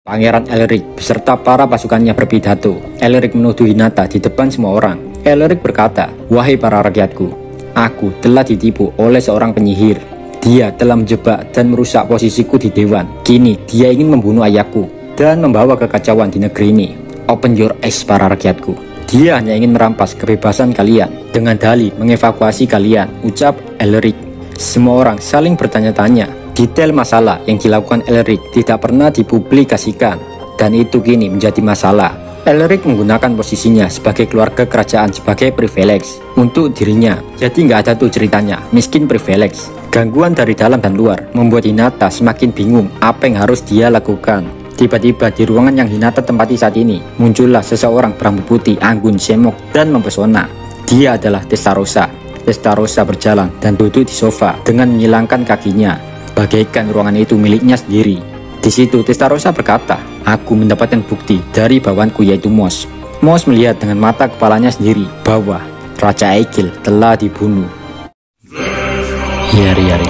Pangeran Elric beserta para pasukannya berpidato. Elric menuduh Hinata di depan semua orang. Elric berkata, "Wahai para rakyatku, aku telah ditipu oleh seorang penyihir. Dia telah menjebak dan merusak posisiku di dewan. Kini dia ingin membunuh ayahku dan membawa kekacauan di negeri ini. Open your eyes para rakyatku. Dia hanya ingin merampas kebebasan kalian dengan dalih mengevakuasi kalian," ucap Elric. Semua orang saling bertanya-tanya. Detail masalah yang dilakukan Elric tidak pernah dipublikasikan, dan itu kini menjadi masalah. Elric menggunakan posisinya sebagai keluarga kerajaan sebagai privilege untuk dirinya. Jadi nggak ada tuh ceritanya miskin privilege. Gangguan dari dalam dan luar membuat Hinata semakin bingung apa yang harus dia lakukan. Tiba-tiba di ruangan yang Hinata tempati saat ini, muncullah seseorang berambut putih, anggun, semok, dan mempesona. Dia adalah Testarossa. Testarossa berjalan dan duduk di sofa dengan menyilangkan kakinya, bagaikan ruangan itu miliknya sendiri. Di situ Testarossa berkata, "Aku mendapatkan bukti dari bawahanku yaitu Mos." Mos melihat dengan mata kepalanya sendiri bahwa Raja Aegil telah dibunuh. Yari-yari.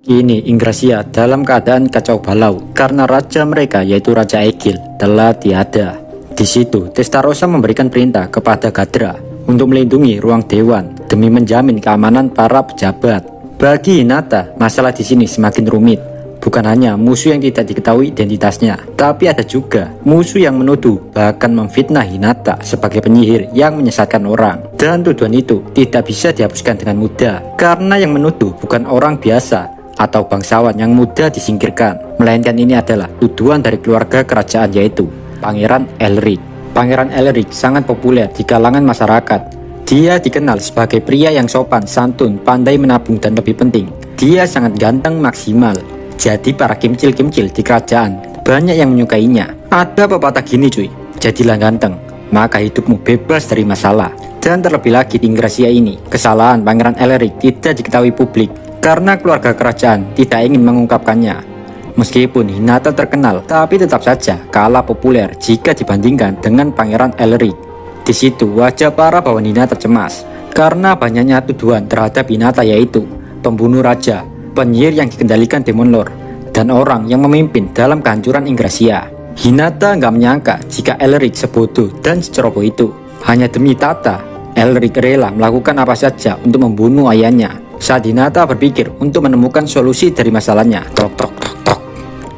Kini Ingrasia dalam keadaan kacau balau karena raja mereka yaitu Raja Aegil telah tiada. Di situ Testarossa memberikan perintah kepada Gadra untuk melindungi ruang dewan demi menjamin keamanan para pejabat. Bagi Hinata, masalah di sini semakin rumit. Bukan hanya musuh yang tidak diketahui identitasnya, tapi ada juga musuh yang menuduh bahkan memfitnah Hinata sebagai penyihir yang menyesatkan orang. Dan tuduhan itu tidak bisa dihapuskan dengan mudah karena yang menuduh bukan orang biasa atau bangsawan yang mudah disingkirkan, melainkan ini adalah tuduhan dari keluarga kerajaan yaitu Pangeran Elric. Pangeran Elric sangat populer di kalangan masyarakat. Dia dikenal sebagai pria yang sopan, santun, pandai menabung, dan lebih penting, dia sangat ganteng maksimal. Jadi para kimcil-kimcil di kerajaan banyak yang menyukainya. Ada pepatah gini cuy, jadilah ganteng, maka hidupmu bebas dari masalah. Dan terlebih lagi di Ingrasia ini, kesalahan Pangeran Elric tidak diketahui publik karena keluarga kerajaan tidak ingin mengungkapkannya. Meskipun Hinata terkenal, tapi tetap saja kalah populer jika dibandingkan dengan Pangeran Elric. Di situ wajah para bawahan Hinata cemas karena banyaknya tuduhan terhadap Hinata yaitu pembunuh raja, penyihir yang dikendalikan Demon Lord, dan orang yang memimpin dalam kehancuran Ingrasia. Hinata nggak menyangka jika Elric sebodoh dan seceroboh itu. Hanya demi tata, Elric rela melakukan apa saja untuk membunuh ayahnya. Saat Hinata berpikir untuk menemukan solusi dari masalahnya, tok tok tok tok,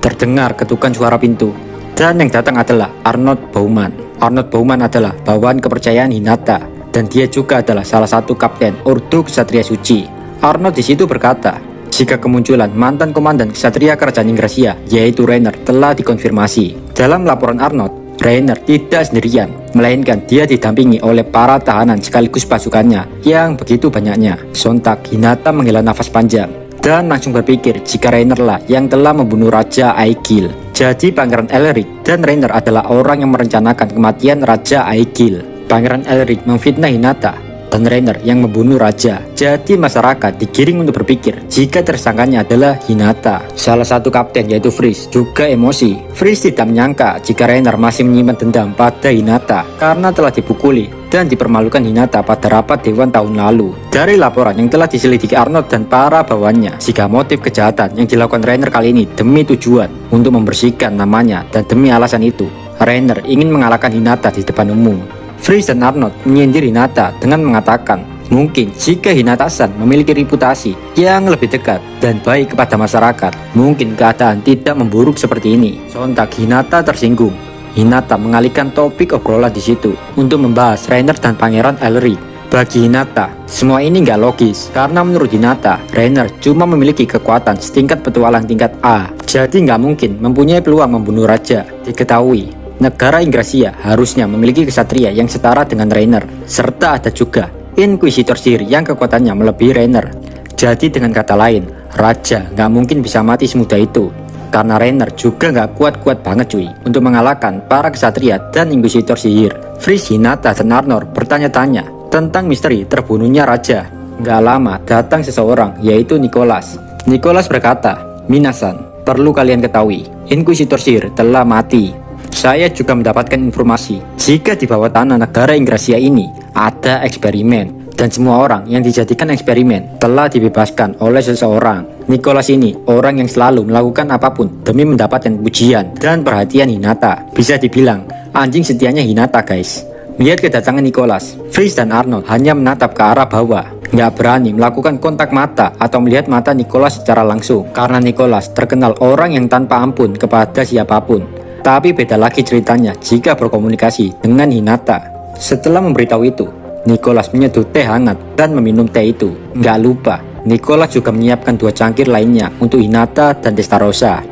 terdengar ketukan suara pintu, dan yang datang adalah Arnold Bauman. Arnold Bauman adalah bawahan kepercayaan Hinata, dan dia juga adalah salah satu kapten Ordo Ksatria Suci. Arnold di situ berkata, jika kemunculan mantan komandan Ksatria Kerajaan Ingrasia yaitu Rainer telah dikonfirmasi. Dalam laporan Arnold, Rainer tidak sendirian, melainkan dia didampingi oleh para tahanan sekaligus pasukannya yang begitu banyaknya. Sontak Hinata menghela nafas panjang dan langsung berpikir jika Rainer lah yang telah membunuh Raja Aegil. Jadi Pangeran Elric dan Rainer adalah orang yang merencanakan kematian Raja Aegil. Pangeran Elric memfitnah Hinata dan Rainer yang membunuh raja. Jadi masyarakat digiring untuk berpikir jika tersangkanya adalah Hinata. Salah satu kapten yaitu Fritz juga emosi. Fritz tidak menyangka jika Rainer masih menyimpan dendam pada Hinata karena telah dipukuli dan dipermalukan Hinata pada rapat dewan tahun lalu. Dari laporan yang telah diselidiki Arnold dan para bawahannya, jika motif kejahatan yang dilakukan Rainer kali ini demi tujuan untuk membersihkan namanya, dan demi alasan itu Rainer ingin mengalahkan Hinata di depan umum. Fritz dan Arnold menyindir Hinata dengan mengatakan, mungkin jika Hinata-san memiliki reputasi yang lebih dekat dan baik kepada masyarakat, mungkin keadaan tidak memburuk seperti ini. Sontak Hinata tersinggung. Hinata mengalihkan topik obrolan di situ untuk membahas Rainer dan Pangeran Elric. Bagi Hinata, semua ini nggak logis karena menurut Hinata, Rainer cuma memiliki kekuatan setingkat petualang tingkat A. Jadi nggak mungkin mempunyai peluang membunuh raja. Diketahui, negara Ingrasia harusnya memiliki kesatria yang setara dengan Rainer, serta ada juga Inquisitor sihir yang kekuatannya melebihi Rainer. Jadi dengan kata lain, raja nggak mungkin bisa mati semudah itu, karena Rainer juga nggak kuat-kuat banget cuy untuk mengalahkan para kesatria dan Inquisitor sihir. Fritz, Hinata, dan Arnold bertanya-tanya tentang misteri terbunuhnya raja. Nggak lama datang seseorang yaitu Nicholas. Nicholas berkata, "Minasan, perlu kalian ketahui, Inquisitor sihir telah mati. Saya juga mendapatkan informasi jika di bawah tanah negara Ingrasia ini ada eksperimen Dan semua orang yang dijadikan eksperimen telah dibebaskan oleh seseorang. Nicholas ini orang yang selalu melakukan apapun demi mendapatkan pujian dan perhatian Hinata. Bisa dibilang anjing setianya Hinata, guys. Melihat kedatangan Nicholas, Freeze dan Arnold hanya menatap ke arah bawah. Nggak berani melakukan kontak mata atau melihat mata Nicholas secara langsung. Karena Nicholas terkenal orang yang tanpa ampun kepada siapapun. Tapi beda lagi ceritanya jika berkomunikasi dengan Hinata. Setelah memberitahu itu, Nicholas menyeduh teh hangat dan meminum teh itu. Nggak lupa, Nicholas juga menyiapkan 2 cangkir lainnya untuk Hinata dan Testarossa.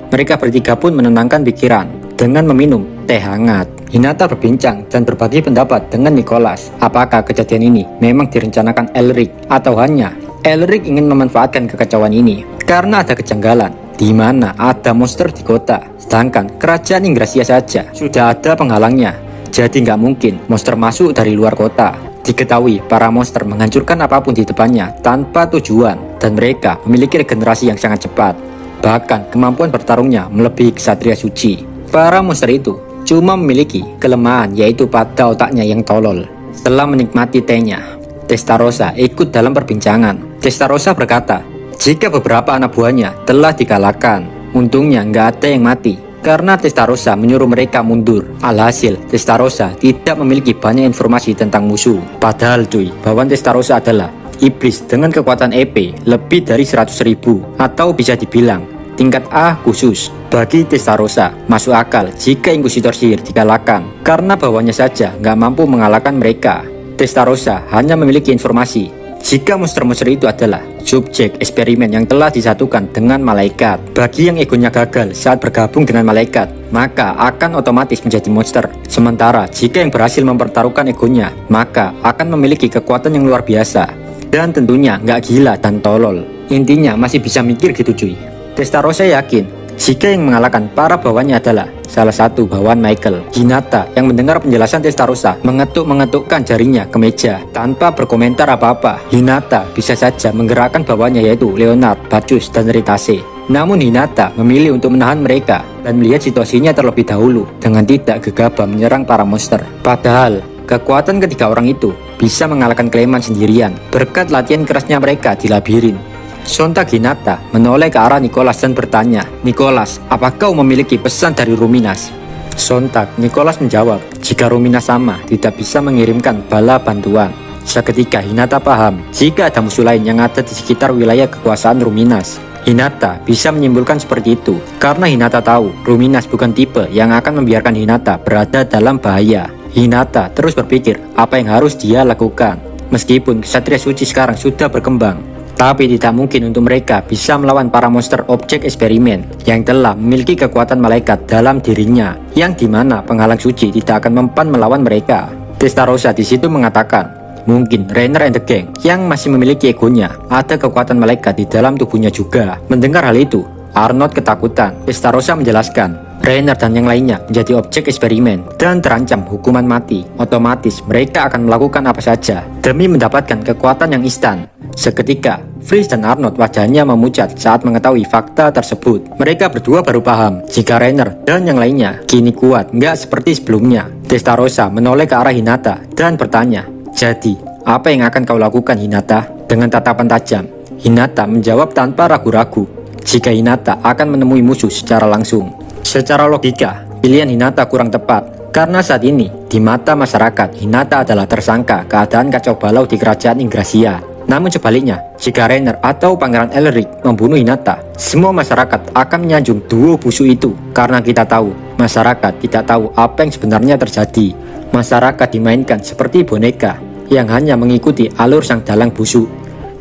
Mereka bertiga pun menenangkan pikiran dengan meminum teh hangat. Hinata berbincang dan berbagi pendapat dengan Nicholas. Apakah kejadian ini memang direncanakan Elric atau hanya Elric ingin memanfaatkan kekacauan ini? Karena ada kejanggalan di mana ada monster di kota, sedangkan kerajaan Ingrasia saja sudah ada penghalangnya. Jadi nggak mungkin monster masuk dari luar kota. Diketahui para monster menghancurkan apapun di depannya tanpa tujuan, dan mereka memiliki regenerasi yang sangat cepat. Bahkan kemampuan bertarungnya melebihi Ksatria Suci. Para monster itu cuma memiliki kelemahan, yaitu pada otaknya yang tolol. Setelah menikmati tehnya, Testarossa ikut dalam perbincangan. Testarossa berkata, jika beberapa anak buahnya telah dikalahkan, untungnya nggak ada yang mati. Karena Testarossa menyuruh mereka mundur. Alhasil, Testarossa tidak memiliki banyak informasi tentang musuh. Padahal cuy, bawaan Testarossa adalah iblis dengan kekuatan EP lebih dari 100.000, atau bisa dibilang tingkat A khusus. Bagi Testarossa, masuk akal jika Inkusitor Sihir dikalahkan, karena bawahnya saja nggak mampu mengalahkan mereka. Testarossa hanya memiliki informasi jika monster-monster itu adalah subjek eksperimen yang telah disatukan dengan malaikat. Bagi yang egonya gagal saat bergabung dengan malaikat, maka akan otomatis menjadi monster. Sementara jika yang berhasil mempertaruhkan egonya, maka akan memiliki kekuatan yang luar biasa. Dan tentunya nggak gila dan tolol. Intinya masih bisa mikir gitu cuy. Testarossa yakin jika yang mengalahkan para bawahnya adalah salah satu bawaan Michael. Hinata yang mendengar penjelasan Testarossa mengetuk-mengetukkan jarinya ke meja tanpa berkomentar apa-apa. Hinata bisa saja menggerakkan bawahnya, yaitu Leonard, Bacchus, dan Ritase. Namun Hinata memilih untuk menahan mereka dan melihat situasinya terlebih dahulu dengan tidak gegabah menyerang para monster. Padahal kekuatan ketiga orang itu bisa mengalahkan Clement sendirian berkat latihan kerasnya mereka di labirin. Sontak Hinata menoleh ke arah Nicholas dan bertanya, "Nicholas, apakah kau memiliki pesan dari Ruminas?" Sontak Nicholas menjawab, jika Ruminas sama tidak bisa mengirimkan bala bantuan. Seketika Hinata paham jika ada musuh lain yang ada di sekitar wilayah kekuasaan Ruminas. Hinata bisa menyimpulkan seperti itu karena Hinata tahu Ruminas bukan tipe yang akan membiarkan Hinata berada dalam bahaya. Hinata terus berpikir apa yang harus dia lakukan. Meskipun Ksatria Suci sekarang sudah berkembang, tapi tidak mungkin untuk mereka bisa melawan para monster objek eksperimen yang telah memiliki kekuatan malaikat dalam dirinya, yang dimana penghalang suci tidak akan mempan melawan mereka. Testarossa di situ mengatakan, mungkin Rainer and the Gang yang masih memiliki egonya ada kekuatan malaikat di dalam tubuhnya juga. Mendengar hal itu, Arnold ketakutan. Testarossa menjelaskan, Rainer dan yang lainnya menjadi objek eksperimen dan terancam hukuman mati. Otomatis mereka akan melakukan apa saja demi mendapatkan kekuatan yang instan. Seketika, Freeze dan Arnold wajahnya memucat saat mengetahui fakta tersebut. Mereka berdua baru paham jika Rainer dan yang lainnya kini kuat nggak seperti sebelumnya. Testarossa menoleh ke arah Hinata dan bertanya, "Jadi, apa yang akan kau lakukan, Hinata?" Dengan tatapan tajam, Hinata menjawab tanpa ragu-ragu jika Hinata akan menemui musuh secara langsung. Secara logika, pilihan Hinata kurang tepat karena saat ini di mata masyarakat Hinata adalah tersangka keadaan kacau balau di kerajaan Ingrasia. Namun sebaliknya, jika Rainer atau Pangeran Elric membunuh Hinata, semua masyarakat akan menyanjung duo busuk itu karena kita tahu masyarakat tidak tahu apa yang sebenarnya terjadi. Masyarakat dimainkan seperti boneka yang hanya mengikuti alur sang dalang busuk.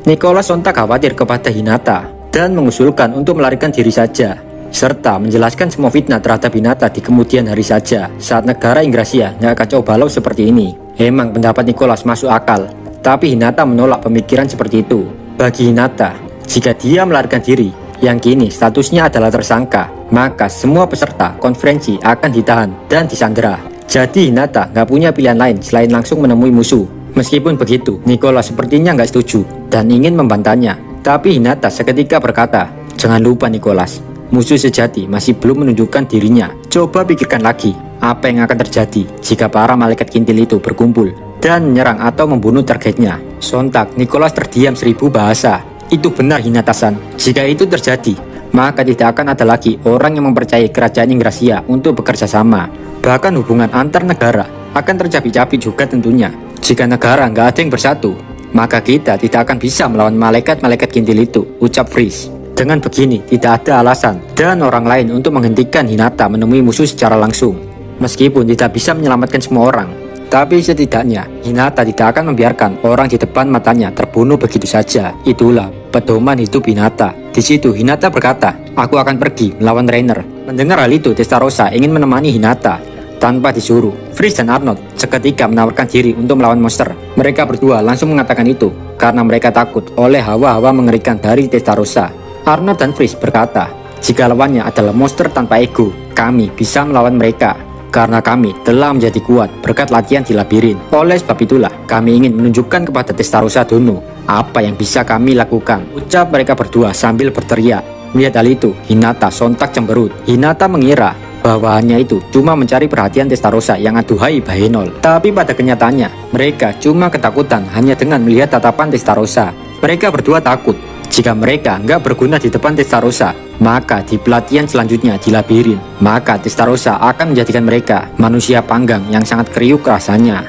Nicholas sontak khawatir kepada Hinata dan mengusulkan untuk melarikan diri saja, serta menjelaskan semua fitnah terhadap Hinata di kemudian hari saja saat negara Ingrasia nggak kacau balau seperti ini. Emang pendapat Nicholas masuk akal, tapi Hinata menolak pemikiran seperti itu. Bagi Hinata, jika dia melarikan diri, yang kini statusnya adalah tersangka, maka semua peserta konferensi akan ditahan dan disandera. Jadi Hinata nggak punya pilihan lain selain langsung menemui musuh. Meskipun begitu, Nicholas sepertinya nggak setuju dan ingin membantahnya. Tapi Hinata seketika berkata, "Jangan lupa Nicholas, musuh sejati masih belum menunjukkan dirinya. Coba pikirkan lagi, apa yang akan terjadi jika para malaikat kintil itu berkumpul dan menyerang atau membunuh targetnya. Sontak Nicholas terdiam 1000 bahasa. Itu benar Hinata-san. Jika itu terjadi, maka tidak akan ada lagi orang yang mempercayai kerajaan Yggdrasil untuk bekerja sama. Bahkan hubungan antar negara akan tercapek-capek juga tentunya. Jika negara nggak ada yang bersatu, maka kita tidak akan bisa melawan malaikat-malaikat kintil itu, ucap Freeze. Dengan begini, tidak ada alasan dan orang lain untuk menghentikan Hinata menemui musuh secara langsung. Meskipun tidak bisa menyelamatkan semua orang, tapi setidaknya Hinata tidak akan membiarkan orang di depan matanya terbunuh begitu saja. Itulah pedoman hidup Hinata. Di situ Hinata berkata, aku akan pergi melawan Reiner. Mendengar hal itu, Testarossa ingin menemani Hinata tanpa disuruh. Freeze dan Arnold seketika menawarkan diri untuk melawan monster. Mereka berdua langsung mengatakan itu karena mereka takut oleh hawa-hawa mengerikan dari Testarossa. Arnold dan Freeze berkata, jika lawannya adalah monster tanpa ego, kami bisa melawan mereka karena kami telah menjadi kuat berkat latihan di labirin. Oleh sebab itulah kami ingin menunjukkan kepada Testarossa Dono apa yang bisa kami lakukan, ucap mereka berdua sambil berteriak. Melihat hal itu, Hinata sontak cemberut. Hinata mengira bahwa hanya itu cuma mencari perhatian Testarossa yang aduhai Bahenol. Tapi pada kenyataannya, mereka cuma ketakutan hanya dengan melihat tatapan Testarossa. Mereka berdua takut jika mereka nggak berguna di depan Testarossa, maka di pelatihan selanjutnya di labirin, maka Testarossa akan menjadikan mereka manusia panggang yang sangat kriuk rasanya.